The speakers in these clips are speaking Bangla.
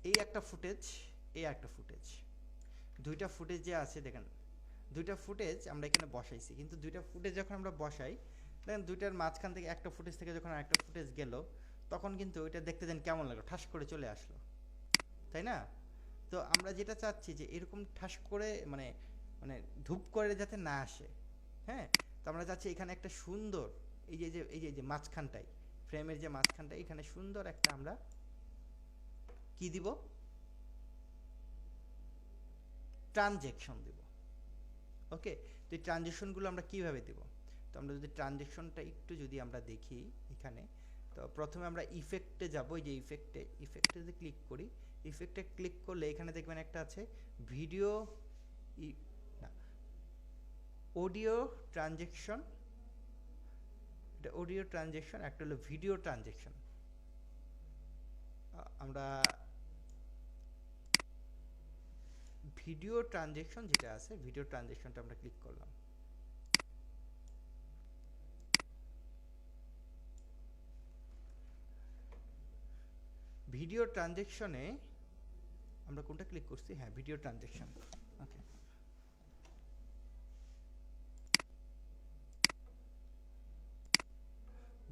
এই একটা ফুটেজ, এই একটা ফুটেজ, দুইটা ফুটেজ যে আছে দেখেন, দুইটা ফুটেজ আমরা এখানে বসাইছি, কিন্তু দুইটা ফুটেজ যখন আমরা বসাই দেখেন দুইটার মাঝখান থেকে একটা ফুটেজ থেকে যখন আরেকটা ফুটেজ গেল তখন কিন্তু ওইটা দেখতে দেন কেমন লাগলো, ঠাস করে চলে আসলো, তাই না? তো আমরা যেটা চাচ্ছি যে এরকম ঠাস করে মানে মানে ধূপ করে যাতে না আসে, হ্যাঁ। তো আমরা চাচ্ছি এখানে একটা সুন্দর এই যে মাঝখানটাই, ফ্রেমের যে মাঝখানটা এখানে সুন্দর একটা আমরা কি দিব, ট্রানজেকশন দিব। ওকে, তো এই ট্রানজেকশনগুলো আমরা কিভাবে দেব? তো আমরা যদি ট্রানজেকশনটা একটু যদি আমরা দেখি এখানে, তো প্রথমে আমরা ইফেক্টে যাব, এই যে ইফেক্টে যদি ক্লিক করি, ইফেক্টে ক্লিক করলে এখানে দেখবেন একটা আছে ভিডিও না, অডিও ট্রানজেকশন, এটা অডিও ট্রানজেকশন, একটা হলো ভিডিও ট্রানজেকশন। আমরা ভিডিও ট্রানজেকশন যেটা আছে, ভিডিও ট্রানজেকশনটা আমরা ক্লিক করলাম। ভিডিও ট্রানজেকশনে আমরা কোনটা ক্লিক করছি, হ্যাঁ ভিডিও ট্রানজেকশন। ওকে,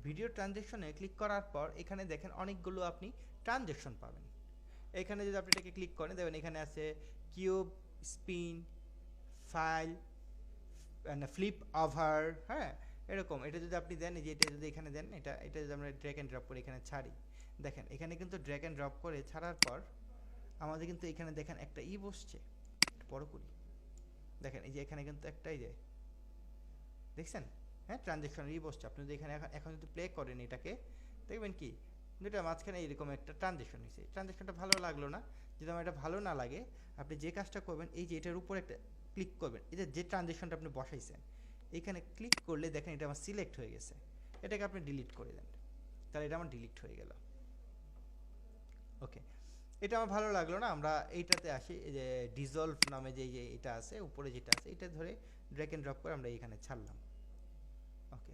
ভিডিও ট্রানজেকশনে ক্লিক করার পর এখানে দেখেন অনেকগুলো আপনি ট্রানজেকশন পাবেন। এখানে যদি আপনি এটাকে ক্লিক করেন দেখবেন এখানে আছে cube, spin, file, flip over, হ্যাঁ এরকম। এটা যদি আপনি দেন, এই যে এটা যদি এখানে দেন, এটা এটা যদি আমরা ড্র্যাগ অ্যান্ড ড্রপ করে এখানে ছাড়ি, দেখেন এখানে কিন্তু ড্র্যাগ অ্যান্ড ড্রপ করে ছাড়ার পর আমাদের কিন্তু এখানে দেখেন একটা বসছে, বড় করি, দেখেন এই যে এখানে কিন্তু একটা এই যে দেখছেন, হ্যাঁ ট্রানজেকশনের বসছে। আপনি যদি এখানে এখন যদি প্লে করেন এটাকে, দেখবেন কি দুটা মাঝখানে এইরকম একটা ট্রানজেকশন হয়েছে। ট্রানজেকশনটা ভালো লাগলো না, যদি আমার এটা ভালো না লাগে আপনি যে কাজটা করবেন, এই যে এটার উপর একটা ক্লিক করবেন, এই যে ট্রানজেকশনটা আপনি বসাইছেন এখানে ক্লিক করলে দেখেন এটা আমার সিলেক্ট হয়ে গেছে, এটাকে আপনি ডিলিট করে দেন, তাহলে এটা আমার ডিলিট হয়ে গেল। ওকে, এটা আমার ভালো লাগলো না, আমরা এইটাতে আসি, এই যে ডিজলভ নামে যে এটা আছে উপরে যেটা আছে, এটা ধরে ড্র্যাগ এন্ড ড্রপ করে আমরা এখানে ছাড়লাম। ওকে,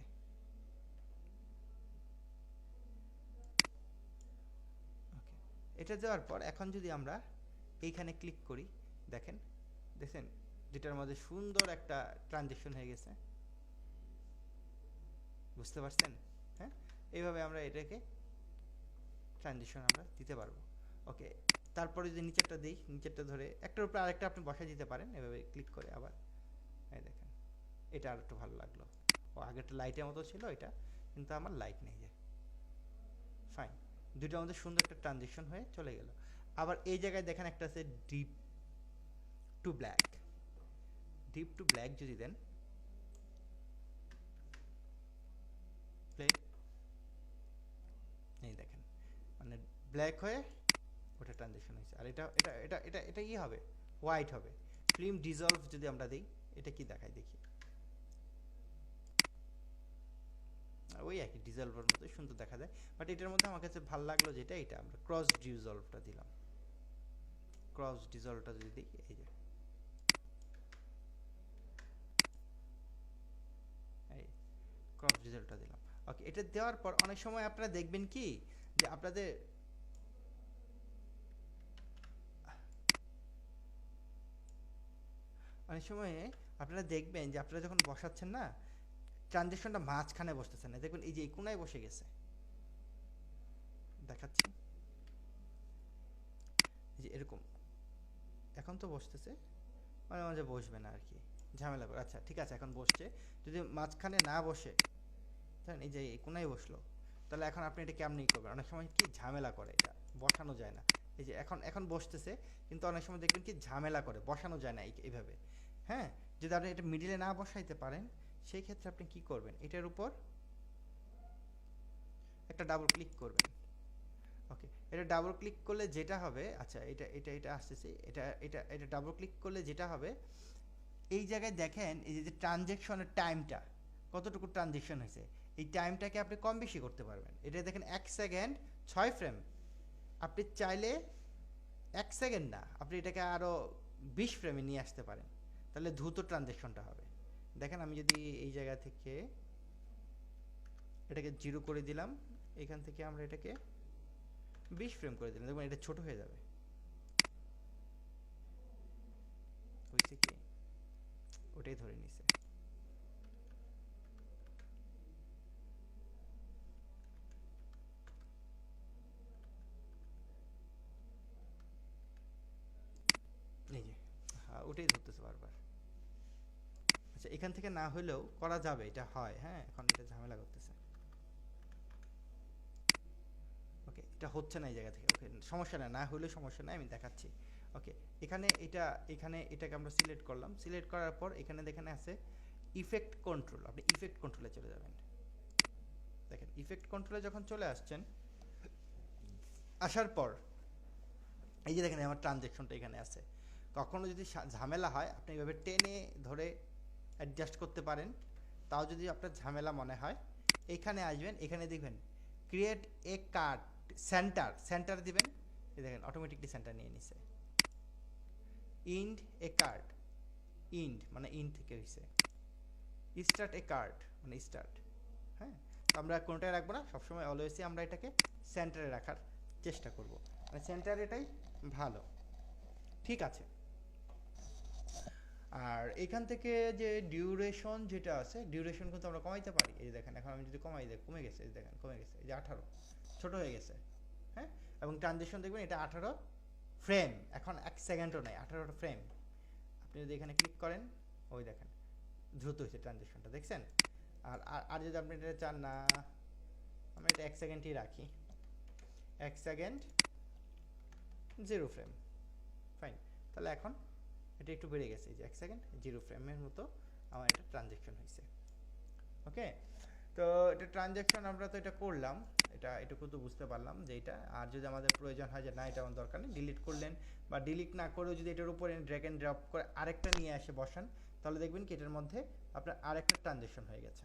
ওকে, এটা দেওয়ার পর এখন যদি আমরা এইখানে ক্লিক করি, দেখেন দেখেন দুটার মধ্যে সুন্দর একটা ট্রানজেকশন হয়ে গেছে, বুঝতে পারছেন? হ্যাঁ, এইভাবে আমরা এটাকে ট্রানজিশন আমরা দিতে পারবো। ওকে, তারপরে যদি নিচেরটা দিই, নিচেরটা ধরে একটার উপরে আরেকটা আপনি বসায় দিতে পারেন এভাবে ক্লিক করে আবার, এই দেখেন এটা আর একটু ভালো লাগলো। ও আগেরটা লাইটের মতো ছিল, এটা কিন্তু আমার লাইট নেই, যে ফাইন, দুইটার মধ্যে সুন্দর একটা ট্রানজিশন হয়ে চলে গেল। আবার এই জায়গায় দেখেন একটা আছে dip to black, dip to black যদি দেন, প্লে, এই দেখেন মানে ব্ল্যাক হয়ে ওটা ট্রানজিশন হয়েছে, আর এটা এটা এটা এটা এটা ই হবে, হোয়াইট হবে। ফিল্ম ডিজলভ যদি আমরা দিই, এটা কি দেখায় দেখি, ওই একই ডিজলভের মতো সুন্দর দেখা যায়, বাট এটার মধ্যে আমার কাছে ভালো লাগলো যেটা, এটা আমরা ক্রস ডিজলভটা দিলাম। ক্রস ডিজলভটা যদি দিই, এই যে এই ক্রস ডিজলভটা দিলাম। ওকে, এটা দেওয়ার পর অনেক সময় আপনারা দেখবেন কি যে আপনাদের অনেক সময় আপনারা দেখবেন যে আপনারা যখন বসাচ্ছেন না, ট্রানজেকশনটা মাঝখানে বসতেছে না, দেখবেন এই যে এই কোনায় বসে গেছে, দেখাচ্ছি যে এরকম, এখন তো বসতেছে, মাঝে মাঝে বসবে না আর কি, ঝামেলা করে। আচ্ছা ঠিক আছে, এখন বসছে, যদি মাঝখানে না বসে জানেন এই যে এই কোনায় বসলো, তাহলে এখন আপনি এটা কেমনি করবেন, অনেক সময় কি ঝামেলা করে, এটা বসানো যায় না। এই যে এখন এখন বসতেছে, কিন্তু অনেক সময় দেখবেন কি ঝামেলা করে, বসানো যায় না এইভাবে। হ্যাঁ, যদি আপনি এটা মিডিলে না বসাইতে পারেন, সেই ক্ষেত্রে আপনি কি করবেন, এটার উপর একটা ডাবল ক্লিক করবেন। ওকে, এটা ডাবল ক্লিক করলে যেটা হবে, আচ্ছা এটা এটা এটা আসতেছে, এটা এটা এটা ডাবল ক্লিক করলে যেটা হবে, এই জায়গায় দেখেন এই যে ট্রানজেকশনের টাইমটা কতটুকু ট্রানজেকশন হয়েছে, এই টাইমটাকে আপনি কম বেশি করতে পারবেন। এটা দেখেন 1 সেকেন্ড 6 ফ্রেম, আপনি চাইলে 1 সেকেন্ড না, আপনি এটাকে আরও 20 ফ্রেমে নিয়ে আসতে পারেন, তাহলে দ্রুত ট্রানজেকশনটা হবে। দেখেন আমি যদি এই জায়গা থেকে এটাকে 0 করে দিলাম, এখান থেকে আমরা এটাকে 20 ফ্রেম করে দিলাম, দেখবেন এটা ছোট হয়ে যাবে। হয়েছে কি ওটাই ধরে নিছে। এই যে হ্যাঁ ওটাই ধরতেছে বারবার। আচ্ছা এখান থেকে না হলেও করা যাবে, এটা হয়। হ্যাঁ এখন এটা ঝামেলা করতেছে। ওকে এটা হচ্ছে না এই জায়গা থেকে। ওকে সমস্যা না, না হলেও সমস্যা নাই, আমি দেখাচ্ছি। ওকে এখানে এটাকে আমরা সিলেক্ট করলাম। সিলেক্ট করার পর এখানে দেখেন আছে ইফেক্ট কন্ট্রোল, আপনি ইফেক্ট কন্ট্রোলে চলে যাবেন। দেখেন ইফেক্ট কন্ট্রোলে যখন চলে আসছেন, আসার পর এই যে দেখেন আমার ট্রানজ্যাকশনটা এখানে আছে। কখনো যদি ঝামেলা হয় আপনি এইভাবে টেনে ধরে অ্যাডজাস্ট করতে পারেন। তাও যদি আপনার ঝামেলা মনে হয় এখানে আসবেন, এখানে দেখবেন ক্রিয়েট এ কার্ড সেন্টার দিবেন। এই দেখেন অটোমেটিকলি সেন্টার নিয়ে নিছে। ইন্ড এ কার্ড, ইন্ড মানে ইন্ড থেকে হয়েছে, স্টার্ট এ কার্ড মানে স্টার্ট। হ্যাঁ তো আমরা কোনটায় রাখবো না, সবসময় অলওয়েজই আমরা এটাকে সেন্টারে রাখার চেষ্টা করব, মানে সেন্টার এটাই ভালো। ঠিক আছে। আর এখান থেকে যে ডিউরেশন যেটা আছে, ডিউরেশন কিন্তু আমরা কমাইতে পারি। এই দেখেন এখন আমি যদি কমাই দেই কমে গেছে, এই দেখেন কমে গেছে, এই যে 18 ছোট হয়ে গেছে। হ্যাঁ এবং ট্রানজিশন দেখবেন এটা 18 ফ্রেম, এখন 1 সেকেন্ডও নাই, 18টা ফ্রেম। আপনি যদি এখানে ক্লিক করেন ওই দেখেন দ্রুত হয়েছে ট্রানজিশনটা, দেখছেন। আর আর যদি আপনি এটা চান না, আমরা এটা 1 সেকেন্ডই রাখি, 1 সেকেন্ড 0 ফ্রেম, ফাইন। তাহলে এখন এটা একটু বেড়ে গেছে, এই যে 1 সেকেন্ড 0 ফ্রেমের মতো আমার এটা ট্রানজ্যাকশন হয়েছে। ওকে তো এটা ট্রানজ্যাকশন আমরা তো এটা করলাম, এটা এটুকু তো বুঝতে পারলাম যে এটা। আর যদি আমাদের প্রয়োজন হয় যে না এটা আমার দরকার নেই, ডিলিট করলেন, বা ডিলিট না করেও যদি এটার উপরে ড্র্যাগ এন্ড ড্রপ করে আরেকটা নিয়ে এসে বসান, তাহলে দেখবেন কি এটার মধ্যে আপনার আরেকটা ট্রানজ্যাকশন হয়ে গেছে।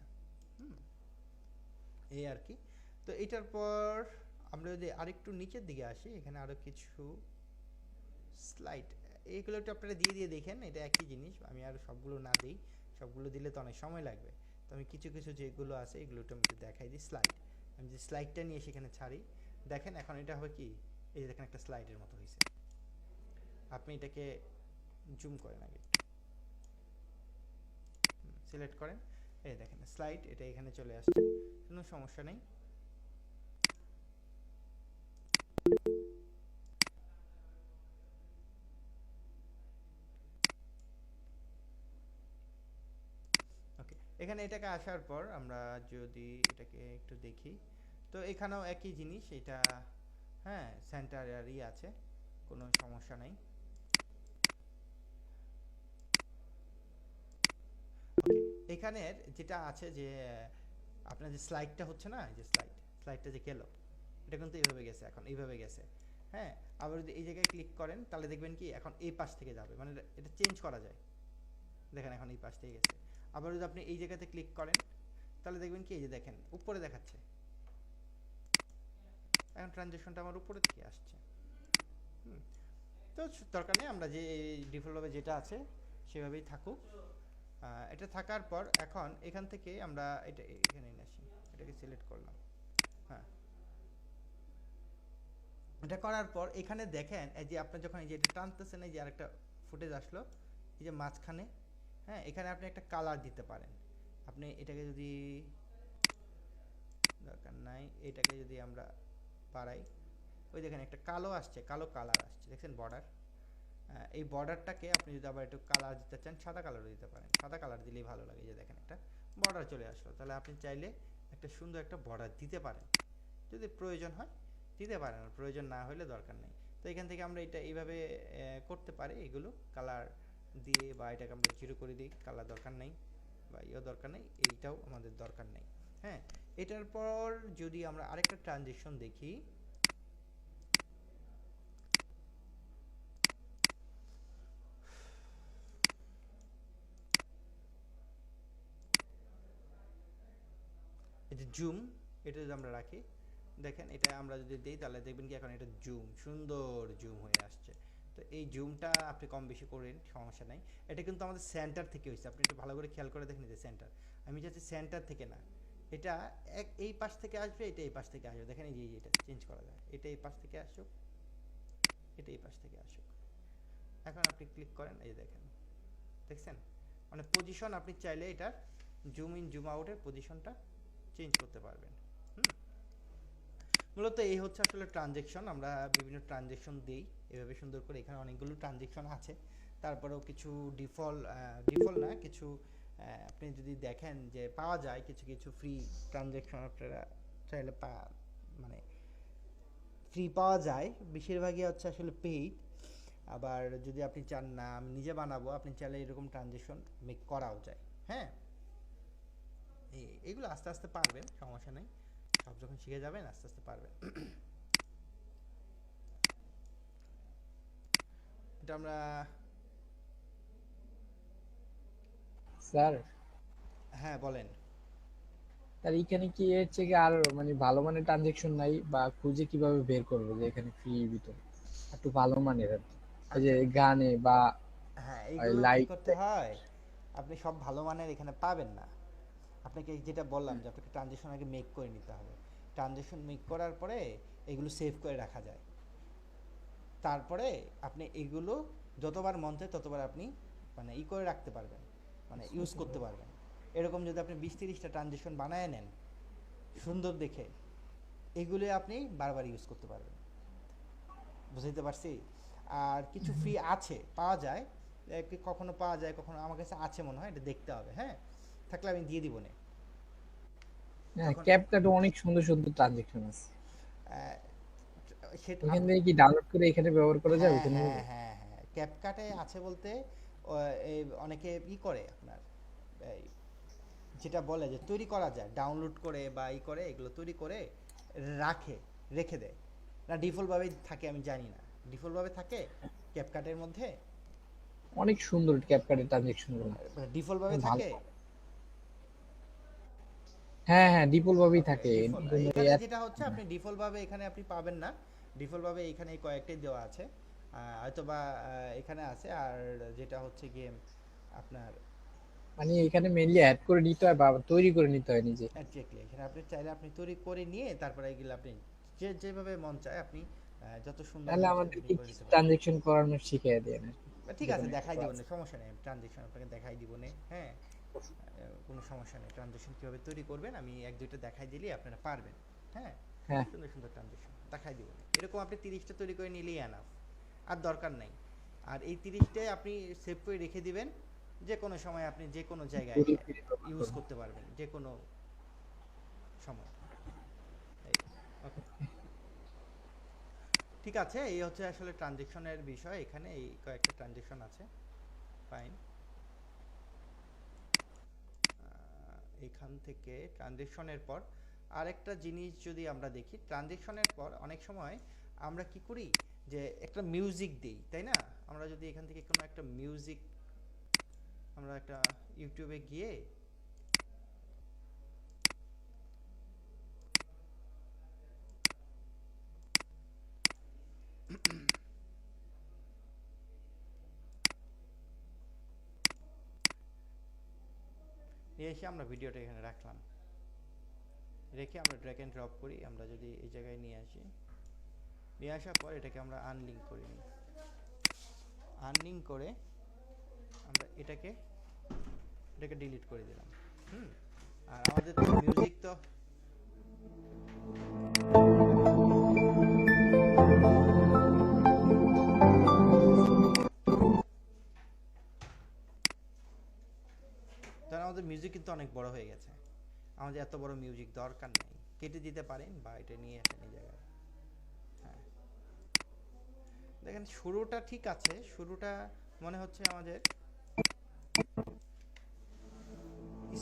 এই আর কি। তো এটার পর আমরা যদি আরেকটু নিচের দিকে আসি, এখানে আরও কিছু স্লাইড, এইগুলো একটু আপনারা দিয়ে দিয়ে দেখেন, এটা একই জিনিস। আমি আর সবগুলো না দিই, সবগুলো দিলে তো অনেক সময় লাগবে। তো আমি কিছু কিছু যেগুলো আছে এগুলো একটু আমি একটু দেখাই দিই। স্লাইড, আমি যে স্লাইডটা নিয়ে সেখানে ছাড়ি, দেখেন এখন এটা হবে কি, এই যে দেখেন একটা স্লাইডের মতো হয়েছে। আপনি এটাকে জুম করেন আগে, সিলেক্ট করেন, এই দেখেন স্লাইড, এটা এখানে চলে আসছে, কোনো সমস্যা নেই। ওকে এখানে এটাকে আসার পর আমরা যদি এটাকে একটু দেখি, তো এখানেও একই জিনিস, এটা হ্যাঁ সেন্টারই আছে, কোনো সমস্যা নাই। ওকে এখানের যেটা আছে যে আপনার যে স্লাইডটা হচ্ছে না, এই যে স্লাইডটা যে গেল, এটা কিন্তু এইভাবে গেছে, এখন এইভাবে গেছে। হ্যাঁ আবার যদি এই জায়গায় ক্লিক করেন তাহলে দেখবেন কি এখন এই পাশ থেকে যাবে, মানে এটা চেঞ্জ করা যায়। দেখেন এখন এই পাশ থেকে গেছে। আবার যদি আপনি এই জায়গাতে ক্লিক করেন তাহলে দেখবেন কি এই যে দেখেন উপরে দেখাচ্ছে, এখন ট্রানজ্যাকশনটা আমার উপরে থেকে আসছে। তো দরকার নেই, আমরা যে ডিফল্টভাবে যেটা আছে সেভাবেই থাকুক। এটা থাকার পর এখন এখান থেকে আমরা এটা এখানে নিয়ে আসি, এটাকে সিলেক্ট করলাম। হ্যাঁ এটা করার পর এখানে দেখেন এই যে আপনার যখন এই যে এটা টানতেছেন, এই যে আরেকটা ফুটেজ আসলো এই যে মাঝখানে। হ্যাঁ এখানে আপনি একটা কালার দিতে পারেন। আপনি এটাকে যদি দরকার নাই, এটাকে যদি আমরা বাড়াই, ওই দেখেন একটা কালো আসছে, কালো কালার আসছে, দেখছেন বর্ডার। এই বর্ডারটাকে আপনি যদি আবার একটু কালার দিতে চান, সাদা কালারও দিতে পারেন, সাদা কালার দিলেই ভালো লাগে। যে দেখেন একটা বর্ডার চলে আসলো, তাহলে আপনি চাইলে একটা সুন্দর একটা বর্ডার দিতে পারেন, যদি প্রয়োজন হয় দিতে পারেন, আর প্রয়োজন না হলে দরকার নেই। তো এখান থেকে আমরা এটা এইভাবে করতে পারি, এগুলো কালার দিয়ে, বা এটাকে আমরা জিরো করে দিই, কালার দরকার নেই বা ইয়েও দরকার নেই, এইটাও আমাদের দরকার নেই। হ্যাঁ এটার পর যদি আমরা আরেকটা ট্রানজিশন দেখি, এই যে জুম, এটা যদি আমরা রাখি, দেখেন এটা আমরা যদি দিই তাহলে দেখবেন কি এখন এটা জুম, সুন্দর জুম হয়ে আসছে। তো এই জুমটা আপনি কম বেশি করেন, সমস্যা নাই। এটা কিন্তু আমাদের সেন্টার থেকে হয়েছে, আপনি একটু ভালো করে খেয়াল করে দেখেন যে সেন্টার, আমি চাচ্ছি সেন্টার থেকে না, এটা এই পাশ থেকে আসবে, এটা এই পাশ থেকে আসবে। দেখেন এই যে এটা চেঞ্জ করা যায়, এটা এই পাশ থেকে আসুক, এটা এই পাশ থেকে আসুক। এখন আপনি ক্লিক করেন, এই দেখেন দেখছেন, মানে পজিশন আপনি চাইলে এটার জুম ইন জুম আউটের পজিশনটা চেঞ্জ করতে পারবেন। মূলত এই হচ্ছে আসলে ট্রানজেকশন। আমরা বিভিন্ন ট্রানজেকশন দিই এভাবে সুন্দর করে। এখানে অনেকগুলো ট্রানজেকশন আছে, তারপরেও কিছু ডিফল্ট না, কিছু আপনি যদি দেখেন যে পাওয়া যায় কিছু কিছু ফ্রি ট্রানজেকশন আপনারা চাইলে মানে ফ্রি পাওয়া যায়। বেশিরভাগই হচ্ছে আসলে পেইড। আবার যদি আপনি চান না আমি নিজে বানাবো, আপনি চাইলে এরকম ট্রানজেকশন মেক করাও যায়। হ্যাঁ, এগুলো আস্তে আস্তে পারবেন, সমস্যা নেই। সব যখন শিখে যাবেন আস্তে আস্তে পারবেন। এটা আমরা স্যার, হ্যাঁ বলেন। তার এখানে কি হচ্ছে কি আর মানে ভালো মানের ট্রানজেকশন নাই, বা খুঁজে কিভাবে বের করবো যে এখানে ফ্রি ভিতরে একটু ভালো মানের আর কি? এই যে আচ্ছা, গানে বা হ্যাঁ এইগুলো কি লাইট। করতে হয়, আপনি সব ভালো মানের এখানে পাবেন না। আপনাকে যেটা বললাম যে আপনাকে ট্রানজেকশন আগে মেক করে নিতে হবে। ট্রানজেকশন মেক করার পরে এগুলো সেভ করে রাখা যায়। তারপরে আপনি এগুলো যতবার মন চায় ততবার আপনি মানে করে রাখতে পারবেন, মানে ইউজ করতে পারবেন। এরকম যদি আপনি 20-30টা ট্রানজেকশন বানায় নেন সুন্দর দেখে, এগুলো আপনি বারবার ইউজ করতে পারবেন। বুঝতে পারছি। আর কিছু ফ্রি আছে, পাওয়া যায়, কখনো পাওয়া যায় কখনো, আমার কাছে আছে মনে হয়, এটা দেখতে হবে। হ্যাঁ, থাকলে আমি দিয়ে দিব না হ্যাঁ, যখন ক্যাপকাটে অনেক সুন্দর সুন্দর ট্রানজেকশন আছে। আহ, সেটা ওখান আপনি থেকে কি ডাউনলোড করে এখানে ব্যবহার করা যাবে হ্যাঁ কোনো? হ্যাঁ হ্যাঁ হ্যাঁ, ক্যাপকাটে আছে বলতে এই অনেকে করে আপনার এই যেটা বলে যে তৈরি করা যায় ডাউনলোড করে বা করে, এগুলো তৈরি করে রাখে, রেখে দেয় না। ডিফল্টভাবেই থাকে আমি জানি না, ডিফল্টভাবে থাকে ক্যাপকাটের মধ্যে, অনেক সুন্দর ক্যাপকাটের ট্রানজেকশন গুলো, ডিফল্টভাবে ভালো। থাকে। হ্যাঁ হ্যাঁ, ডিপল ভাবেই ওকে, থাকে ডিফল্ট কোনো এখানে অ্যাপ। যেটা হচ্ছে আপনি ডিফল্টভাবে এখানে আপনি পাবেন না। ডিফল্টভাবে এখানে এই কয়েকটাই দেওয়া আছে, হয়তোবা এখানে আছে। আর যেটা হচ্ছে গেম আপনার মানে এখানে মেইনলি অ্যাড করে নিতে হয় বা তৈরি করে নিতে হয় নিজে। এক্স্যাক্টলি, এখানে আপনি চাইলে আপনি তৈরি করে নিয়ে তারপরে এগুলো আপনি যেভাবে মন চায় আপনি যত সুন্দর তাহলে মন চায় আপনি আমাদেরকে করে কিছু নিতে পারেন। ট্রানজেকশন করানো শিখিয়ে দেন আর কি, ঠিক যে আছে, কোনো একটা দেখাই দিব ক্লাস। না, সমস্যা নেই। ট্রানজেকশন আপনাকে দেখাই দিব না। হ্যাঁ, কোনো সমস্যা নেই। ট্রানজেকশন কীভাবে তৈরি করবেন আমি এক দুইটা দেখাই দিলেই আপনারা পারবেন। হ্যাঁ, হ্যাঁ সুন্দর সুন্দর ট্রানজেকশন দেখাই দিব না। এরকম আপনি 30টা তৈরি করে নিলেই এনাফ, আর দরকার নাই। আর এই 30টাই আপনি সেভ করে রেখে দিবেন, যে কোনো সময় আপনি যে কোনো জায়গায় ঘুরে ফিরে ব্যবহার ইউজ করবো। করতে পারবেন, যে কোনো সময়। এই, ওকে, ঠিক আছে। এই হচ্ছে আসলে ট্রানজেকশনের বিষয়। এখানে এই কয়েকটা ট্রানজেকশন আছে, ফাইন। এখান থেকে ট্রানজেকশনের পর আরেকটা জিনিস যদি আমরা দেখি, ট্রানজেকশনের পর অনেক সময় আমরা কি করি যে একটা মিউজিক দিই, তাই না? আমরা যদি এখান থেকে কোনো একটা মিউজিক, আমরা একটা ইউটিউবে গিয়ে নিয়ে এসে আমরা ভিডিওটা এখানে রাখলাম, রেখে আমরা ড্র্যাগ অ্যান্ড ড্রপ করি। আমরা যদি এই জায়গায় নিয়ে আসি, নিয়ে আসার পর এটাকে আমরা আনলিঙ্ক করে নিই। আনলিঙ্ক করে আমরা এটাকে ডিলিট করে দিলাম। হুম, আর আমাদের তো মিউজিক তো ধরেন আমাদের মিউজিক কিন্তু অনেক বড় হয়ে গেছে, আমাদের এত বড় মিউজিক দরকার নেই, কেটে দিতে পারেন বা এটা নিয়ে আসেন এই জায়গায়। হ্যাঁ, দেখেন শুরুটা ঠিক আছে, শুরুটা মনে হচ্ছে আমাদের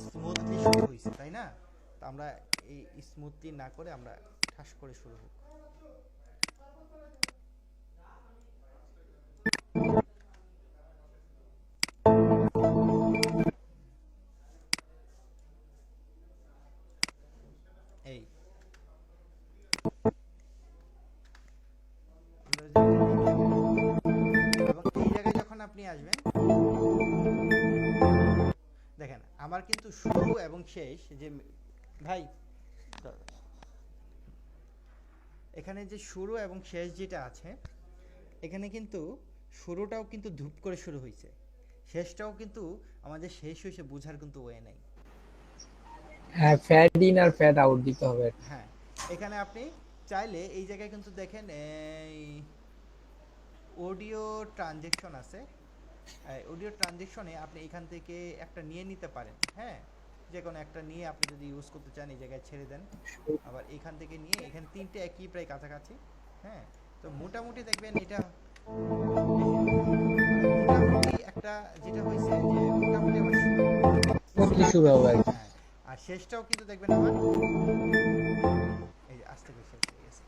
স্মুথলি শুরু হয়েছে, তাই না? তো আমরা এই স্মুথলি না করে আমরা ঠাস করে শুরু হোক। এই আমরা যদি এটা লিখি এবং এই জায়গায় যখন আপনি আসবেন, দেখেন আমার কিন্তু শুরু এবং শেষ যে ভাই, এখানে যে শুরু এবং শেষ যেটা আছে, এখানে কিন্তু শুরুটাও কিন্তু ধূপ করে শুরু হয়েছে, শেষটাও কিন্তু আমাদের শেষ হয়েছে বোঝার কিন্তু ওয়ে নাই। হ্যাঁ, ফ্যাট ইন আর ফ্যাট আউট দিতে হবে। হ্যাঁ, এখানে আপনি চাইলে এই জায়গায় কিন্তু দেখেন এই অডিও ট্রানজেকশন আছে। অডিও ট্রানজেকশনে আপনি এখান থেকে একটা নিয়ে নিতে পারেন, হ্যাঁ, যে কোনো একটা নিয়ে আপনি যদি ইউজ করতে চান এই জায়গায় ছেড়ে দেন। আবার এখান থেকে নিয়ে এখানে তিনটে একই প্রায় কাছাকাছি। হ্যাঁ, তো মোটামুটি দেখবেন এটা এই যে মোটামুটি একটা যেটা হয়েছে যে মোটামুটি আমার স্মুথলি স্টার্ট শুরু হবে আর কি। হ্যাঁ, আর শেষটাও কিন্তু দেখবেন আমার এই যে আস্তে করে শেষ হয়ে গেছে।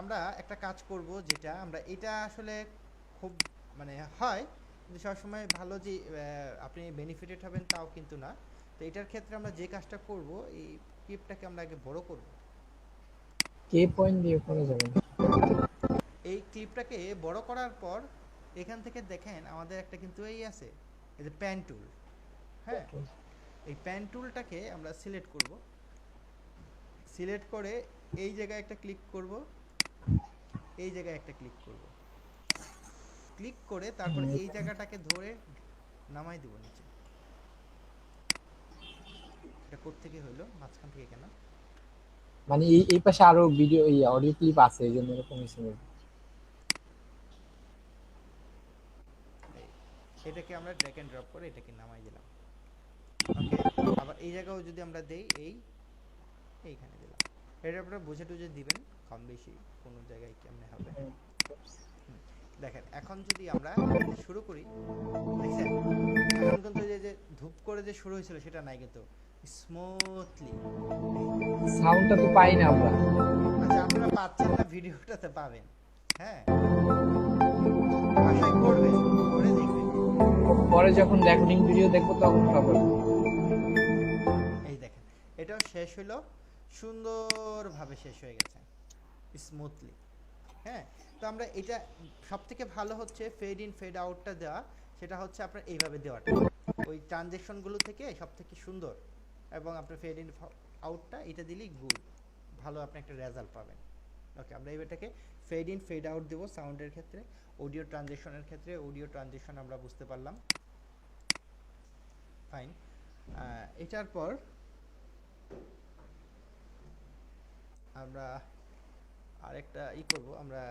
আমরা একটা কাজ করব, যেটা আমরা এটা আসলে খুব মানে হয় কিন্তু সবসময় ভালো যে আপনি বেনিফিটেড হবেন তাও কিন্তু না। তো এটার ক্ষেত্রে আমরা যে কাজটা করব, এই ক্লিপটাকে আমরা আগে বড় করব। কে পয়েন্ট দিয়ে করা যাবে না? এই ক্লিপটাকে বড় করার পর এখান থেকে দেখেন আমাদের একটা কিন্তু এই আছে, এই যে প্যান টুল। হ্যাঁ, এই প্যান টুলটাকে আমরা সিলেক্ট করব। সিলেক্ট করে এই জায়গায় একটা ক্লিক করব, এই জায়গায় একটা ক্লিক করব। ক্লিক করে তারপর এই জায়গাটাকে ধরে নামাই দিব নিচে। এটা কোত্থেকে হইলো মাঝখান থেকে কেন? মানে এই পাশে আরো ভিডিও এই অডিও ক্লিপ আছে, এই জন্য এরকম হয়েছে maybe। এই এটাকে আমরা ড্র্যাগ এন্ড ড্রপ করে এটাকে নামাই দিলাম। ওকে, আবার এই জায়গাও যদি আমরা দেই এইখানে দিলাম। এটা আপনারা বুঝে টুঝে দিবেন কম বেশি কোন জায়গায় কেমনে হবে। দেখেন এখন যদি আমরা শুরু করি, দেখছেন এখন কিন্তু যে ধূপ করে যে শুরু হয়েছিল সেটা নাই, কিন্তু স্মুথলি। সাউন্ডটা তো পাই না আমরা। আচ্ছা, আপনারা পাচ্ছেন না, ভিডিওটাতে পাবেন। হ্যাঁ, আশায় করবেন, করে দেখবেন। পরে যখন রেকর্ডিং ভিডিও দেখবো তখন পাবো। এই দেখেন এটাও শেষ হলো, সুন্দরভাবে শেষ হয়ে গেছে স্মুথলি। হ্যাঁ, তো আমরা এটা সবথেকে ভালো হচ্ছে ফেড ইন ফেড আউটটা দেওয়া, সেটা হচ্ছে আপনার এইভাবে দেওয়াটা ওই ট্রানজেকশনগুলো থেকে সবথেকে সুন্দর। এবং আপনার ফেড ইন আউটটা এটা দিলেই গুড, ভালো আপনি একটা রেজাল্ট পাবেন। ওকে, আমরা এটাকে ফেড ইন ফেড আউট দেবো সাউন্ডের ক্ষেত্রে। অডিও ট্রানজেকশনের ক্ষেত্রে অডিও ট্রানজেকশন আমরা বুঝতে পারলাম, ফাইন। এটার পর আমরা আরেকটা করব, আমরা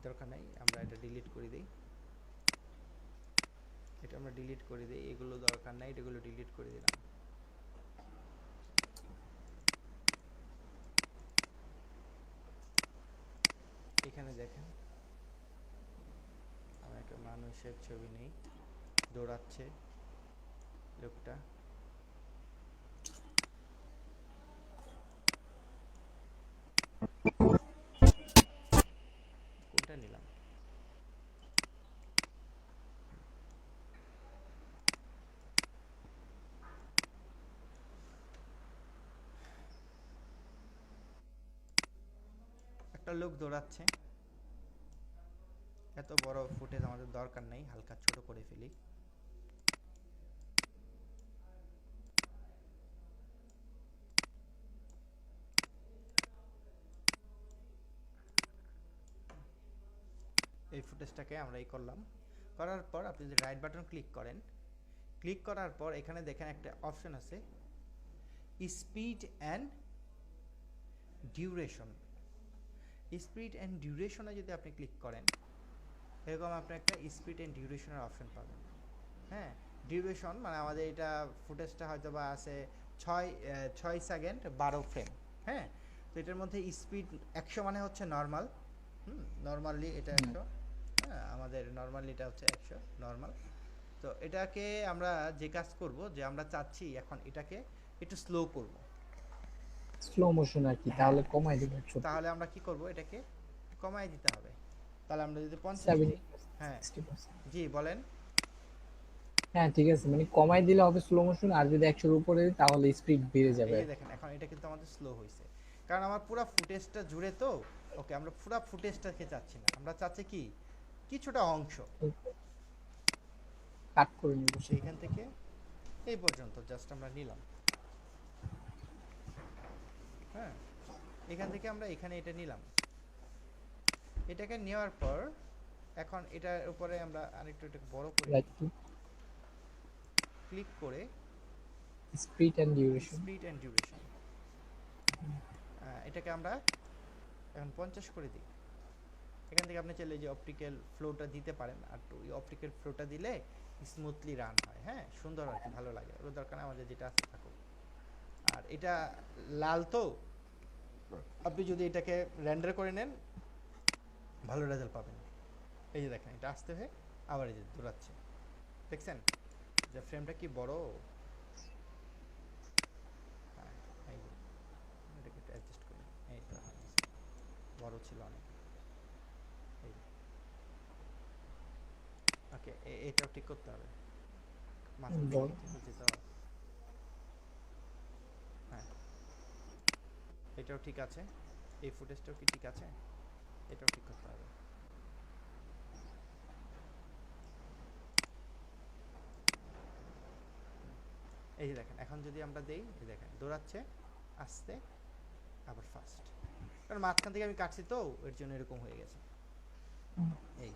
দরকার নাই, আমরা এটা ডিলিট করে দিই। এটা আমরা ডিলিট করে দিই, এগুলো দরকার নাই, এগুলো ডিলিট করে দিলাম। এখানে দেখেন আমি একটা মানুষের ছবি নেই, দৌড়াচ্ছে লোকটা। কোনটা নিলাম? একটা লোক দৌড়াচ্ছে। এত বড় ফুটেজ আমাদের দরকার নেই, হালকা ছোট করে ফেলি। এই ফুটেজটাকে আমরা করলাম। করার পর আপনি যদি রাইট বাটন ক্লিক করেন, ক্লিক করার পর এখানে দেখেন একটা অপশন আছে speed and duration. Speed and ডিউরেশনে যদি আপনি ক্লিক করেন, এরকম আপনি একটা স্পিড অ্যান্ড ডিউরেশনের অপশন পাবেন। হ্যাঁ, ডিউরেশন মানে আমাদের এটা ফুটেজটা হয়তো বা আছে 6 সেকেন্ড 12 ফ্রেম। হ্যাঁ, তো এটার মধ্যে স্পিড 100 মানে হচ্ছে নর্মাল। নর্মালি এটা 100। হ্যাঁ, আমাদের নর্মালি এটা হচ্ছে 100 নর্মাল। তো এটাকে আমরা যে কাজ করব, যে আমরা চাচ্ছি এখন এটাকে একটু স্লো করব। স্লো মোশন আর কি, হ্যাঁ, তাহলে কমাই দিব ছোট। তাহলে আমরা কি করব, এটাকে কমাই দিতে হবে। তাহলে আমরা যদি 50 দিই। 70 হ্যাঁ, 60%। জি বলেন। হ্যাঁ ঠিক আছে, মানে কমাই দিলে হবে স্লো মোশন, আর যদি 100 এর উপরে দিই তাহলে স্পিড বেড়ে হ্যাঁ, এই যাবে। যে দেখেন এখন এটা কিন্তু আমাদের স্লো হয়েছে, কারণ আমার পুরো ফুটেজটা জুড়ে তো। ওকে, আমরা পুরো ফুটেজটাকে চাচ্ছি না, আমরা চাচ্ছি কি কিছুটা অংশ। কাট করে নিব সেইখান সেখানে। থেকে এই পর্যন্ত জাস্ট আমরা নিলাম। হ্যাঁ, এখান থেকে আমরা এখানে এটা নিলাম। এটাকে নেওয়ার পর এখন এটার উপরে আমরা আরেকটু এটাকে বড় করে রাইট নিই। ক্লিক। ক্লিক করে speed and duration, speed and duration, এটাকে আমরা এখন 50 করে দিই। এখান থেকে আপনি চাইলে যে অপটিক্যাল ফ্লোটা দিতে পারেন, আর তো ওই অপটিক্যাল ফ্লোটা দিলে স্মুথলি রান হয়, হ্যাঁ সুন্দর আর কি, ভালো লাগে। ওর দরকার নেই, আমাদের যেটা আছে থাকুক। আর এটা লাল তো, আপনি যদি এটাকে রেন্ডার করে নেন ভালো রেজাল্ট পাবেন। এই যে দেখেন এটা আসতে হয়ে আবার এই যে দৌড়াচ্ছে, দেখছেন যে ফ্রেমটা কি বড়। হ্যাঁ, এই যে এটাকে একটু অ্যাডজাস্ট করি, এই তো বড় ছিল অনেক। এই ওকে, এটাও ঠিক করতে হবে, মাঝে বড় ঠিক হচ্ছে তো। হ্যাঁ, এটাও ঠিক আছে, এই ফুটেজটাও কি ঠিক আছে, এটাও ঠিক করতে হবে। এই যে দেখেন এখন যদি আমরা দেই, এই দেখেন দৌড়াচ্ছে আস্তে আবার ফাস্ট, কারণ মাঝখান থেকে আমি কাটছি তো এর জন্য এরকম হয়ে গেছে। এই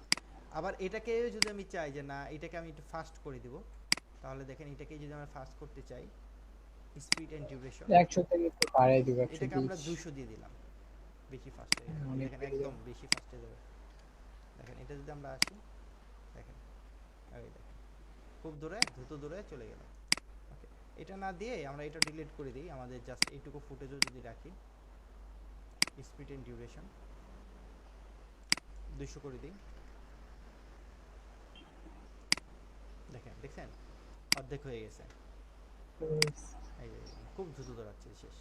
আবার এটাকে যদি আমি চাই যে না এটাকে আমি একটু ফাস্ট করে দিব, তাহলে দেখেন এটাকে যদি আমরা ফাস্ট করতে চাই, স্পিড এন্ড ডিউরেশন 100 থেকে একটু বাড়াই দিব, এটাকে আমরা 120। 200 দিয়ে দিলাম, বেশি ফাস্ট হয়ে যাবে। অনেক দেখেন বেড়ে একদম যাবে। বেশি ফাস্ট হয়ে যাবে। দেখেন এটা যদি আমরা আসি, দেখেন এই দেখেন খুব দূরে দ্রুত দূরে চলে গেল। ওকে, এটা না দিয়ে আমরা এটা ডিলিট করে দিই, আমাদের জাস্ট এইটুকু ফুটেজও যদি রাখি, স্পিড এন্ড ডিউরেশন 200 করে দিই। দেখেন দেখছেন অর্ধেক হয়ে গেছে। এই যে খুব দ্রুত দৌড়াচ্ছে, শেষ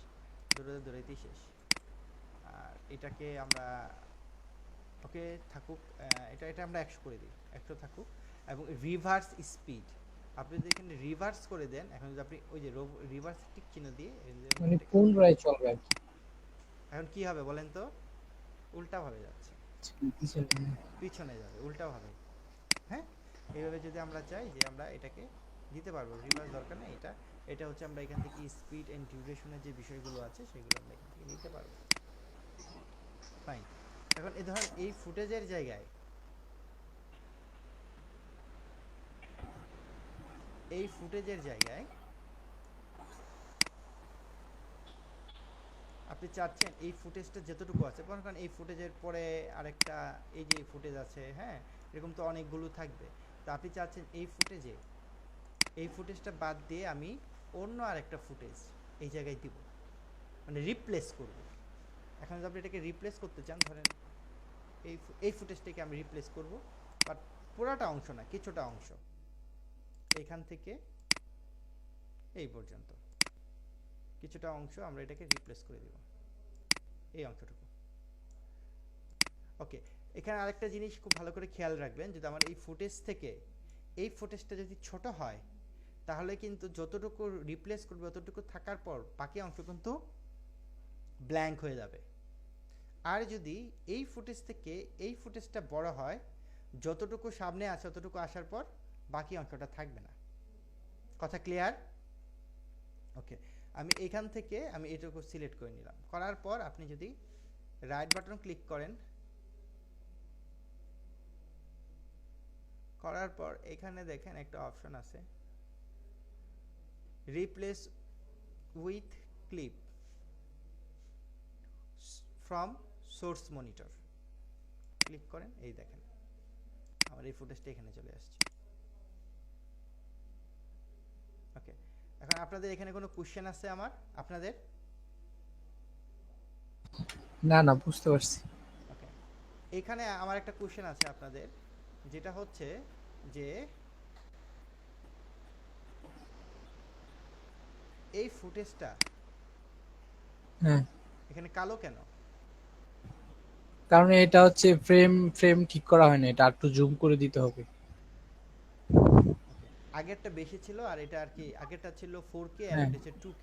দৌড়াতে দৌড়াইতেই শেষ। আর এটাকে আমরা ওকে থাকুক, এটা এটা আমরা 100 করে দিই, 100 থাকুক। এবং রিভার্স স্পিড আপনি যদি এখানে রিভার্স করে দেন, এখন যদি আপনি ওই যে রিভার্স টিক চিহ্ন দিয়ে মানে পুনরায় চলবে আর কি। এখন কি হবে বলেন তো, উল্টা ভাবে যাচ্ছে, পিছনে যাবে উল্টা ভাবে। হ্যাঁ, এইভাবে যদি আমরা চাই যে আমরা এটাকে দিতে পারবো, রিভার্স দরকার নেই। এটা এটা হচ্ছে আমরা এখান থেকে স্পিড এন্ড ডিউরেশনের যে বিষয়গুলো আছে সেগুলো আমরা এখান থেকে নিতে পারবো। ফাইন, এখন এই ধরেন এই ফুটেজের জায়গায়, এই ফুটেজের জায়গায় আপনি চাচ্ছেন এই ফুটেজটা যতটুকু আছে, কারণ এই ফুটেজের পরে আরেকটা এই যে ফুটেজ আছে, হ্যাঁ এরকম তো অনেকগুলো থাকবে। তো আপনি চাচ্ছেন এই ফুটেজে এই ফুটেজটা বাদ দিয়ে আমি অন্য আরেকটা ফুটেজ এই জায়গায় দিব, মানে রিপ্লেস করব। এখন যদি আপনি এটাকে রিপ্লেস করতে চান, ধরেন এই ফুটেজটাকে আমি রিপ্লেস করব, বাট পুরোটা অংশ না, কিছুটা অংশ এখান থেকে এই পর্যন্ত কিছুটা অংশ আমরা এটাকে রিপ্লেস করে দিব, এই অংশটুকু। ওকে, এখানে আরেকটা জিনিস খুব ভালো করে খেয়াল রাখবেন, যদি আমার এই ফুটেজ থেকে এই ফুটেজটা যদি ছোট হয়, তাহলে কিন্তু যতটুকু রিপ্লেস করবে ততটুকু থাকার পর বাকি অংশ কিন্তু ব্ল্যাঙ্ক হয়ে যাবে। আর যদি এই ফুটেজ থেকে এই ফুটেজটা বড় হয়, যতটুকু সামনে আছে ততটুকু আসার পর বাকি অংশটা থাকবে না। কথা ক্লিয়ার? ওকে, আমি এখান থেকে আমি এটুকু সিলেক্ট করে নিলাম, করার পর আপনি যদি রাইট বাটন ক্লিক করেন, করার পর এখানে দেখেন একটা অপশন আছে replace with clip from source monitor, click করেন, এই দেখেন আমার এই ফুটেজটা এখানে চলে আসছে। ওকে, এখন আপনাদের এখানে কোনো কোশ্চেন আছে আমার আপনাদের? না না, বুঝতে পারছি। ওকে, এখানে আমার একটা কোশ্চেন আছে আপনাদের, যেটা হচ্ছে যে এই ফুটেজটা হ্যাঁ, এখানে কালো কেন? কারণ এটা হচ্ছে ফ্রেম ফ্রেম ঠিক করা হয় না, এটা একটু জুম করে দিতে হবে। ওকে, আগেরটা বেশি ছিল আর এটা আর কি, আগেরটা ছিল 4K আর হ্যাঁ, এটা হচ্ছে 2K,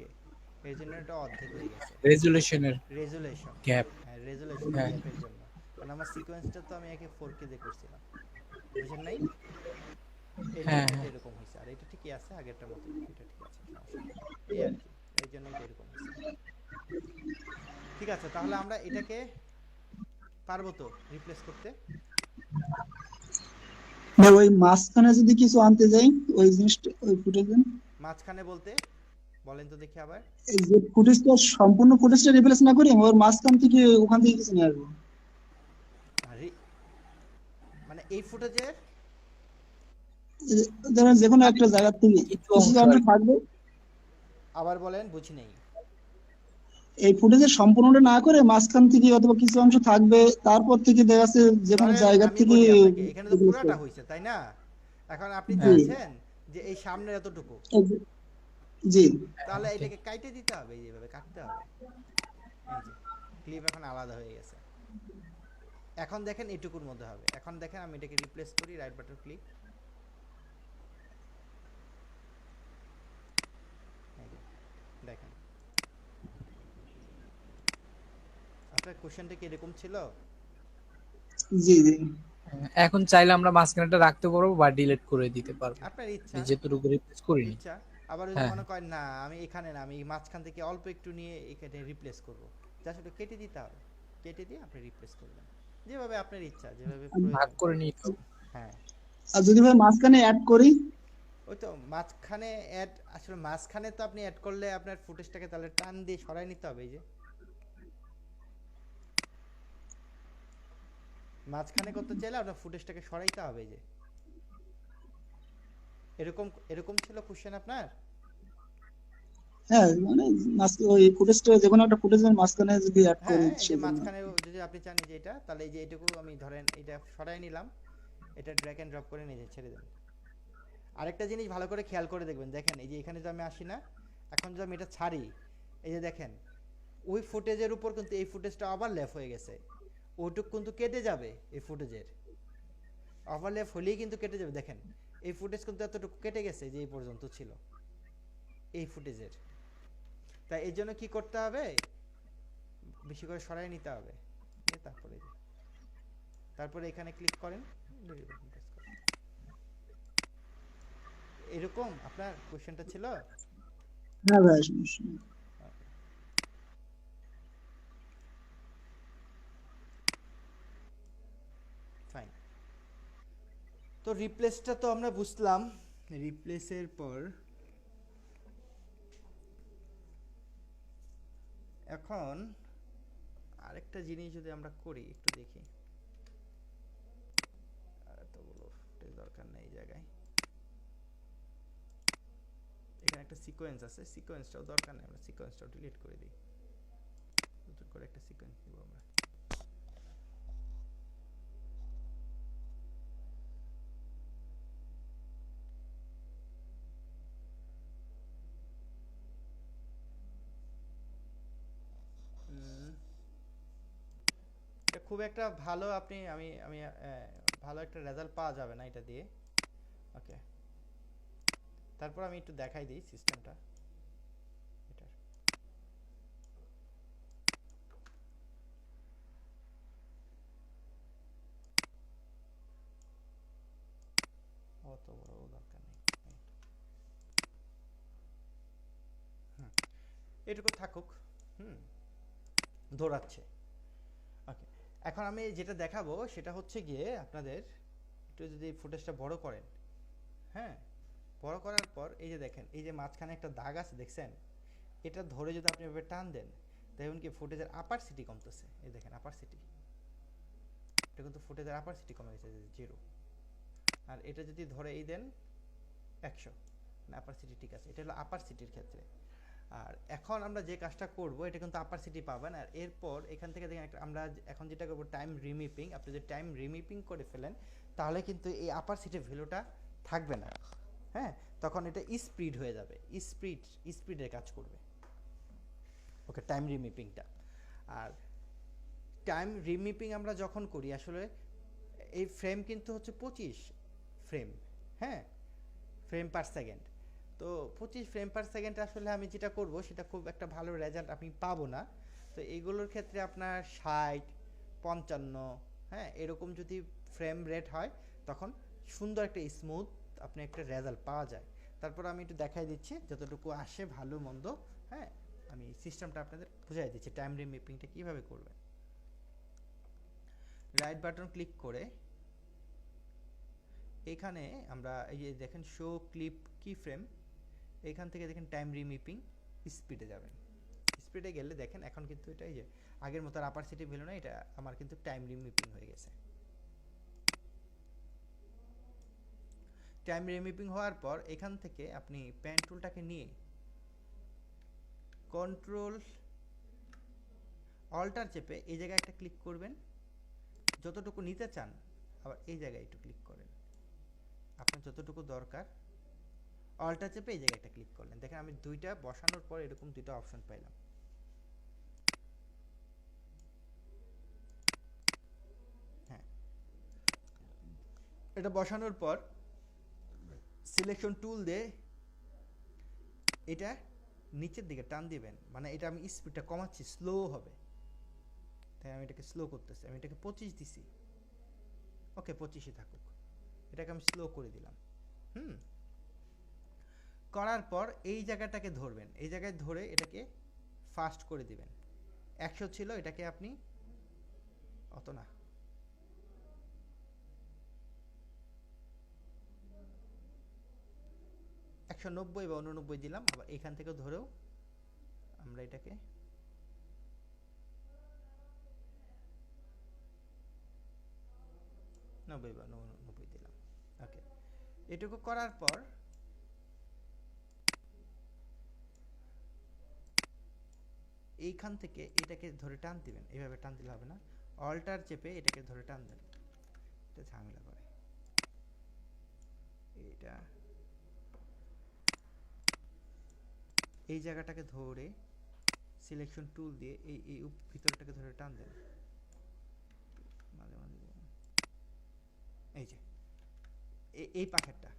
এর জন্য এটা অর্ধেক হয়ে গেছে। রেজুলেশনের রেজুলেশন, গ্যাপ। হ্যাঁ রেজুলেশন হ্যাঁ গ্যাপের জন্য, কারণ আমার সিকোয়েন্সটা তো আমি একে 4K দিয়ে করছিলাম, বুঝেন নাই? এর হ্যাঁ জন্য এটা হ্যাঁ। এরকম হয়েছে। আর এটা ঠিকই আছে, আগেরটার মতোই, এটা ঠিক আছে, সমস্যা নেই। এই আর কি, এর জন্য এটা এরকম হয়েছে। ঠিক আছে, তাহলে আমরা এটাকে পারবো তো রিপ্লেস করতে? না ওই মাঝখানে যদি কিছু আনতে যাই, ওই জিনিসটা ওই ফুটেজে, মাঝখানে বলতে বলেন তো দেখি আবার। এই যে ফুটেজটা সম্পূর্ণ ফুটেজটা রিপ্লেস না করি, ওর মাঝখান থেকে ওখান থেকে কিছু নিয়ে আসবো। আরে মানে এই ফুটেজের এই যে ধরেন যে কোনো মানে একটা জায়গা থেকে কিছু কিছু অংশ অংশ আর কি। থাকবে, আবার বলেন, বুঝি নেই। এই ফুটেজের সম্পূর্ণটা না করে মাঝখান থেকে অথবা কিছু অংশ থাকবে, তারপর থেকে দেখা যাচ্ছে যে কোনো ধরেন জায়গা আমি থেকে বলি আপনাকে, এখানে তো রিপ্লেস পুরাটা করবো। হয়েছে তাই না? এখন আপনি জি, হ্যাঁ চাচ্ছেন যে এই সামনের এতটুকু, এই যে- জি। তাহলে ঠিক। এটাকে কাইটে দিতে হবে, এইভাবে কাটতে হবে। এই যে ক্লিপ এখন আলাদা হয়ে গেছে। এখন দেখেন এটুকুর মধ্যে হবে। এখন দেখেন আমি এটাকে রিপ্লেস করি, রাইট বাটন ক্লিক। এই যে দেখেন, আপনার কোশ্চেনটা কি এরকম ছিল? জি, জি। এখন চাইলে আমরা মাঝখানেটা রাখতে পারবো বা ডিলিট করে দিতে পারবো, আপনার ইচ্ছা, এই যেটুকু রিপ্লেস করিনি। ইচ্ছা। আবার যদি হ্যাঁ মনে করেন না আমি এখানে না, আমি মাঝখান থেকে অল্প একটু নিয়ে এখানে রিপ্লেস করব, জাস্ট ওটা কেটে দিতে হবে। কেটে দিয়ে আপনি রিপ্লেস করবেন, যেভাবে আপনার ইচ্ছা, যেভাবে ভাগ প্রয়োজন। করে নিতে হবে। হ্যাঁ, আর যদি ভাই মাঝখানে অ্যাড করি, ওই তো মাঝখানে অ্যাড, আসলে মাঝখানে তো আপনি অ্যাড করলে আপনার ফুটেজটাকে তাহলে টান দিয়ে সরাই নিতে হবে। এই যে মাঝখানে করতে চাইলে আপনার ফুটেজটাকে সরাইতে হবে। এই যে এরকম এরকম ছিল কোশ্চেন আপনার। হ্যাঁ মানে ওই ফুটেজটা যে কোনো একটা ফুটেজের মাঝখানে যদি অ্যাড করি হ্যাঁ, এই যে সেজন্য। মাঝখানে যদি আপনি চান যে এটা, তাহলে এই যে এটুকু আমি ধরেন এটা সরাই নিলাম, এটা ড্র্যাগ এন্ড ড্রপ করে নিজে ছেড়ে দেন। আরেকটা জিনিস ভালো করে খেয়াল করে দেখবেন, দেখেন এই যে এখানে যদি আমি আসি না, এখন যদি আমি এটা ছাড়ি, এই যে দেখেন ওই ফুটেজের উপর কিন্তু এই ফুটেজটা ওভারল্যাপ হয়ে গেছে। ওইটুক কিন্তু কেটে যাবে, এই ফুটেজের ওভারল্যাপ হলেই কিন্তু কেটে যাবে। দেখেন এই ফুটেজ কিন্তু এতটুকু কেটে গেছে, যে এই পর্যন্ত ছিল এই ফুটেজের। তাই এই জন্য কি করতে হবে, বেশি করে সরাই নিতে হবে। তারপরে তারপরে এখানে ক্লিক করেন, এরকম আপনার কোশ্চেনটা ছিল। হ্যাঁ ভাই, সমস্যা নেই। ফাইন। তো রিপ্লেসটা তো আমরা বুঝলাম। রিপ্লেসের পর এখন আরেকটা জিনিস যদি আমরা করি, একটু দেখি। এতগুলো ফুটেজ দরকার নেই এই জায়গায়। এখানে একটা সিকোয়েন্স আছে, সিকোয়েন্সটাও দরকার নেই, আমরা সিকোয়েন্সটাও ডিলিট করে দিই। নতুন করে একটা সিকোয়েন্স দিব আমরা। এটা খুব একটা ভালো আপনি আমি আমি ভালো একটা রেজাল্ট পাওয়া যাবে না এটা দিয়ে। ওকে, তারপর আমি একটু দেখাই দিই সিস্টেমটা এটার। অত বড় দরকার নেই, এটুকু থাকুক। হুম, দৌড়াচ্ছে। ওকে, এখন আমি যেটা দেখাবো সেটা হচ্ছে গিয়ে আপনাদের, একটু যদি ফুটেজটা বড় করেন, হ্যাঁ, বড় করার পর এই যে দেখেন এই যে মাঝখানে একটা দাগ আছে দেখছেন, এটা ধরে যদি আপনি এভাবে টান দেন, দেখুন কি ফুটেজের আপার সিটি কমতেছে। এই দেখেন আপার সিটি, এটা কিন্তু ফুটেজের আপার সিটি কমে গেছে 0। আর এটা যদি ধরে এই দেন 100, মানে আপার সিটি ঠিক আছে। এটা হলো আপার সিটির ক্ষেত্রে। আর এখন আমরা যে কাজটা করব, এটা কিন্তু আপার সিটি পাবেন। আর এরপর এখান থেকে দেখেন আমরা এখন যেটা করব টাইম রিমিপিং। আপনি যদি টাইম রিমিপিং করে ফেলেন, তাহলে কিন্তু এই আপার সিটির ভ্যালুটা থাকবে না। হ্যাঁ, তখন এটা স্পিড হয়ে যাবে, স্পিডের কাজ করবে। ওকে, টাইম রিমিপিংটা। আর টাইম রিমিপিং আমরা যখন করি, আসলে এই ফ্রেম কিন্তু হচ্ছে 25 ফ্রেম, হ্যাঁ, ফ্রেম পার সেকেন্ড। তো 25 ফ্রেম পার সেকেন্ড আসলে আমি যেটা করব সেটা খুব একটা ভালো রেজাল্ট আমি পাবো না। তো এইগুলোর ক্ষেত্রে আপনার 60, 55, হ্যাঁ, এরকম যদি ফ্রেম রেট হয়, তখন সুন্দর একটা স্মুথ আপনি একটা রেজাল্ট পাওয়া যায়। তারপর আমি একটু দেখাই দিচ্ছি যতটুকু আসে ভালো মন্দ। হ্যাঁ, আমি সিস্টেমটা আপনাদের বুঝাই দিচ্ছি টাইম রিমেপিংটা কীভাবে করবেন। রাইট বাটন ক্লিক করে এখানে আমরা এই যে দেখেন শো ক্লিপ কি ফ্রেম, এখান থেকে দেখেন টাইম রিমিপিং, স্পিডে যাবেন। স্পিডে গেলে দেখেন এখন কিন্তু এটা এই যে আগের মতো আর অ্যাপারসিটি ভ্যালু না, এটা আমার কিন্তু টাইম রিমিপিং হয়ে গেছে। টাইম রিমিপিং হওয়ার পর এখান থেকে আপনি পেন টুলটাকে নিয়ে কন্ট্রোল অল্টার চেপে এই জায়গায় একটা ক্লিক করবেন, যতটুকু নিতে চান আবার এই জায়গায় একটু ক্লিক করেন, আপনার যতটুকু দরকার। অল্টার চেপে এই জায়গায় একটা ক্লিক করলেন, দেখেন আমি দুইটা বসানোর পর এরকম দুইটা অপশন পাইলাম। হ্যাঁ, এটা বসানোর পর সিলেকশন টুল দিয়ে এটা নিচের দিকে টান দিবেন, মানে এটা আমি স্পিডটা কমাচ্ছি, স্লো হবে, তাই আমি এটাকে স্লো করতেছি। আমি এটাকে 25 দিছি, ওকে 25-ই থাকুক, এটাকে আমি স্লো করে দিলাম। করার পর এই জায়গাটাকে ধরবেন, এই জায়গায় ধরে এটাকে ফাস্ট করে দিবেন। 100 ছিল, এটাকে আপনি অত না, 190 বা 89 দিলাম। আবার এখান থেকে ধরেও আমরা এটাকে নব্বই বা 99 দিলাম। ওকে, এটুকু করার পর এইখান থেকে এটাকে ধরে টান দিবেন, এইভাবে টান দিলে হবে না, অল্টার চেপে এটাকে ধরে টান দেন, এটা ঝামেলা করে। এটা এই জায়গাটাকে ধরে সিলেকশন টুল দিয়ে এই এই ভিতরটাকে ধরে টান দেন, মাঝে মাঝে এই যে এই পাশেরটা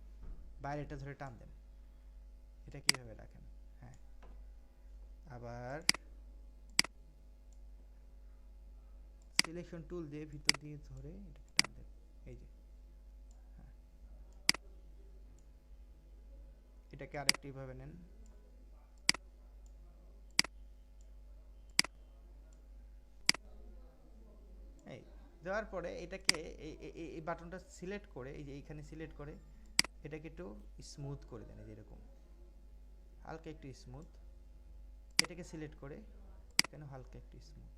বাইরেটা ধরে টান দেন, এটা কিভাবে রাখেন। হ্যাঁ, আবার সিলেকশন টুল দিয়ে ভিতর দিয়ে ধরে এটাকে টান দেন, এই যে। হ্যাঁ, এটাকে আরেকটু এইভাবে নেন, এই দেওয়ার পরে এটাকে এই বাটনটা সিলেক্ট করে এই যে এইখানে সিলেক্ট করে এটাকে একটু স্মুথ করে দেন, এই যে এরকম হালকা একটু স্মুথ। এটাকে সিলেক্ট করে এখানে হালকা একটু স্মুথ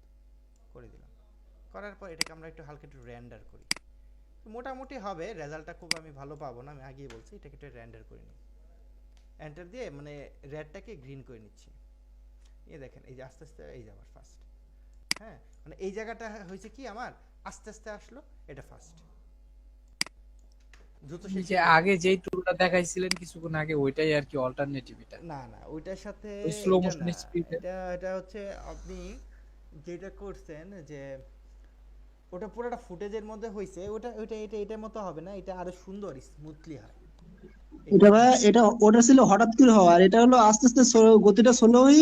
করে দিলাম। করার পর এটাকে আমরা একটু হালকা একটু রেন্ডার করি, মোটামুটি হবে, রেজাল্টটা খুব আমি ভালো পাবো না, আমি আগেই বলছি। এটাকে একটু রেন্ডার করে নিই, এন্টার দিয়ে মানে রেডটাকে গ্রিন করে নিচ্ছি। এই দেখেন এই যে আস্তে আস্তে এই যে আবার ফার্স্ট। হ্যাঁ, মানে এই জায়গাটা হয়েছে কি আমার আস্তে আস্তে আসলো, এটা ফার্স্ট দ্রুত শেষ যে হয়ে আগে গেছে। যেই টুলটা দেখাইছিলেন কিছুক্ষণ আগে, ওইটাই আর কি অল্টারনেটিভ এটা, না না, ওইটার সাথে ওই স্লো এটা মোশন না, স্পিড। এটা এটা হচ্ছে আপনি যেটা করছেন যে ওটা পুরোটা ফুটেজের মধ্যে হয়েছে, ওটা ওইটা এটা এটার মতো হবে না, এটা আরো সুন্দর স্মুথলি হয় এটা এটা। ভাই, এটা ওটা ছিল হঠাৎ করে হওয়া, আর এটা হলো আস্তে আস্তে গতিটা স্লোই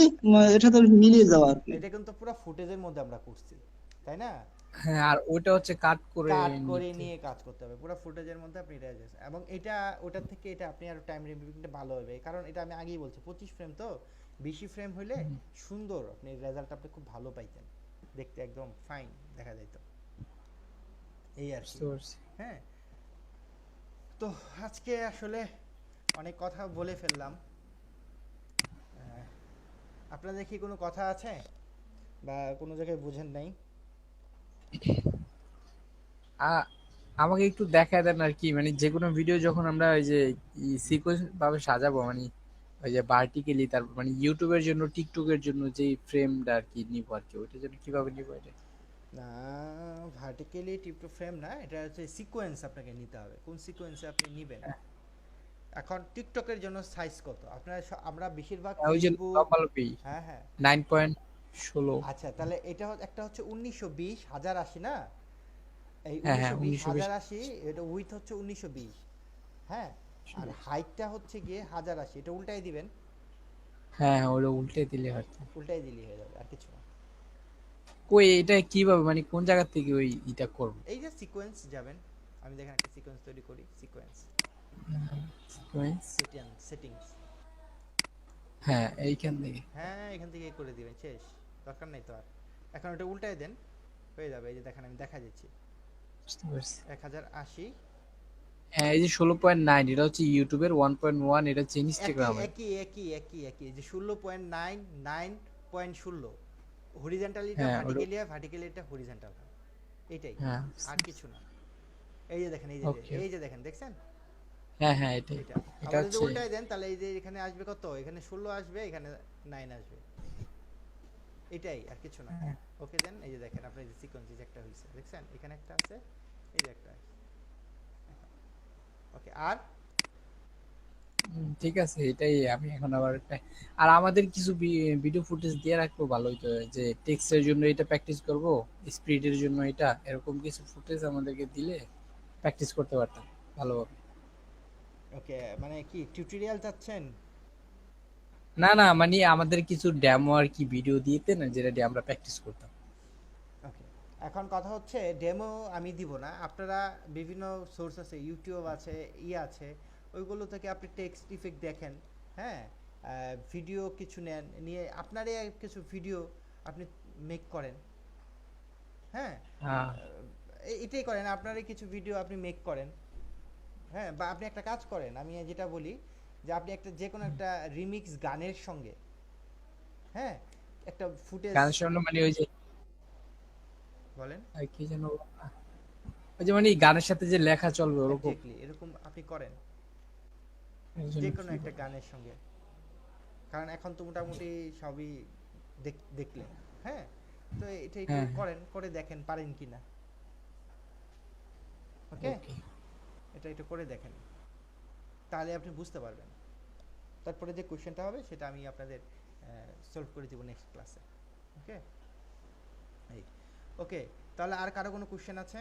এর সাথে মিলিয়ে যাওয়া আর কি। এটা কিন্তু পুরো ফুটেজের মধ্যে আমরা করছি, তাই না? হ্যাঁ, আর ওইটা হচ্ছে কাট করে কাট করে নিতে। নিয়ে কাজ করতে হবে পুরো ফুটেজের মধ্যে আপনি এটা adjust, এবং এটা ওটার থেকে এটা আপনি আরো টাইম রিভিউটা ভালো হবে, কারণ এটা আমি আগেই বলছি 25 ফ্রেম তো, 20 ফ্রেম হইলে সুন্দর আপনি রেজাল্ট আপনি খুব ভালো পাইতেন, দেখতে একদম ফাইন দেখা যাইতো, এই আর কি। বুঝতে পারছি। হ্যাঁ, তো আজকে আসলে অনেক কথা বলে ফেললাম। আপনাদের কি কোনো কথা আছে বা কোনো জায়গায় বুঝেন নাই? আ- আমাকে একটু দেখায় দেন আর কি, মানে যে কোনো ভিডিও যখন আমরা ওই যে সিকোয়েন্স ভাবে সাজাবো, মানে ওই যে ভার্টিক্যালি, তারপর মানে ইউটিউবের জন্য টিকটকের জন্য যে ফ্রেমটা আর কি নিব আর কি, ওইটার জন্য কিভাবে নিব এটা? না, ভার্টিক্যালি টিপ টু ফ্রেম না, এটা হচ্ছে সিকোয়েন্স আপনাকে নিতে হবে, কোন সিকোয়েন্সে আপনি নেবেন। এখন টিকটকের জন্য সাইজ কত আপনারা আমরা বেশিরভাগ ওই যে ফেসবুক। লম্বালম্বি হ্যাঁ হ্যাঁ, 9.16। আচ্ছা তাহলে এটা একটা হচ্ছে 1920 1080 না, এই হ্যাঁ হ্যাঁ, 1920 1920। 1080, এটা উইথ হচ্ছে 1920। হ্যাঁ, আর হাইটটা হচ্ছে গিয়ে 1080, এটা উল্টাই দিবেন, হ্যাঁ হ্যাঁ, ওটা উল্টে দিলে হয়তো। উল্টাই দিলেই হয়ে যাবে, আর কিছু না। কই এটা কিভাবে, মানে কোন জায়গা থেকে ওই এটা করব? এই যে সিকোয়েন্স যাবেন, আমি দেখেন একটা সিকোয়েন্স তৈরি করি, সিকোয়েন্স সিকোয়েন্স। সেটিংস। হ্যাঁ, এইখান থেকে। হ্যাঁ, এখান থেকে করে দিবেন, শেষ, দরকার নাই তো আর। এখন এটা উল্টাই দেন, হয়ে যাবে। এই যে দেখেন আমি দেখা দিচ্ছি বুঝতে পারছি। 1080 হ্যাঁ, এই যে 16.9 এটা হচ্ছে ইউটিউবের, 1.1 এটা হচ্ছে একই ইনস্টাগ্রামের। একই একই একই একই যে 16.9 হরিজেন্টালিটা হ্যাঁ ওটা। ভার্টিক্যালি হয়, ভার্টিক্যালিটা হরিজেন্টাল হয়, এটাই, হ্যাঁ আর কিছু না। এই যে দেখেন, ওকে। এই যে দেখেন, দেখছেন হ্যাঁ হ্যাঁ এটাই। এটা। এটা আবার যদি হচ্ছে উল্টাই দেন তাহলে এই যে এখানে আসবে কত, এখানে 16 আসবে, এখানে 9 আসবে, এটাই আর কিছু না। হ্যাঁ। ওকে দেন, এই যে দেখেন আপনার এই যে সিকোয়েন্স যে একটা হইছে, দেখছেন এখানে একটা আছে, এই যে একটা আছে। ওকে, আর ঠিক আছে, এটাই আমি এখন আবার আর আমাদের কিছু ভিডিও ফুটেজ দিয়ে রাখবো, ভালো হইতো। যে টেক্সটের জন্য এটা প্র্যাকটিস করব, স্পিডের জন্য এটা, এরকম কিছু ফুটেজ আমাদেরকে দিলে প্র্যাকটিস করতে পারতাম ভালোভাবে। ওকে, মানে কি টিউটোরিয়াল চাচ্ছেন? না না, মানে আমাদের কিছু ডেমো আর কি ভিডিও দিতে না, যেটা দিয়ে আমরা প্র্যাকটিস করতাম। ওকে, এখন কথা হচ্ছে ডেমো আমি দিব না, আপনারা বিভিন্ন সোর্স আছে, ইউটিউব আছে, আছে, ওইগুলো থেকে আপনি টেক্সট ইফেক্ট দেখেন, হ্যাঁ, ভিডিও কিছু নেন, নিয়ে আপনারই কিছু ভিডিও আপনি মেক করেন, হ্যাঁ, হ্যাঁ এটাই করেন, আপনারই কিছু ভিডিও আপনি মেক করেন, হ্যাঁ, বা আপনি একটা কাজ করেন, আমি যেটা বলি যে আপনি একটা যে কোনো একটা রিমিক্স গানের সঙ্গে, হ্যাঁ, একটা ফুটেজ গান শোনানো মানে ওই যে বলেন, আর কি যেন, ওই যে মানে গানের সাথে যে লেখা চলবে ওরকম। এক্স্যাক্টলি এরকম আপনি করেন এর যে জন্য কোনো কি একটা বলে? গানের সঙ্গে, কারণ এখন তো মোটামুটি সবই দেখলেন, হ্যাঁ, তো এটা একটু হ্যাঁ করেন, করে দেখেন পারেন কি না, ওকে, ওকে। এটা একটু করে দেখেন, তাহলে আপনি বুঝতে পারবেন। তারপরে যে কোশ্চেনটা হবে সেটা আমি আপনাদের সলভ করে দিব নেক্সট ক্লাসে, ওকে, এই, ওকে, তাহলে আর কারো কোনো কোশ্চেন আছে?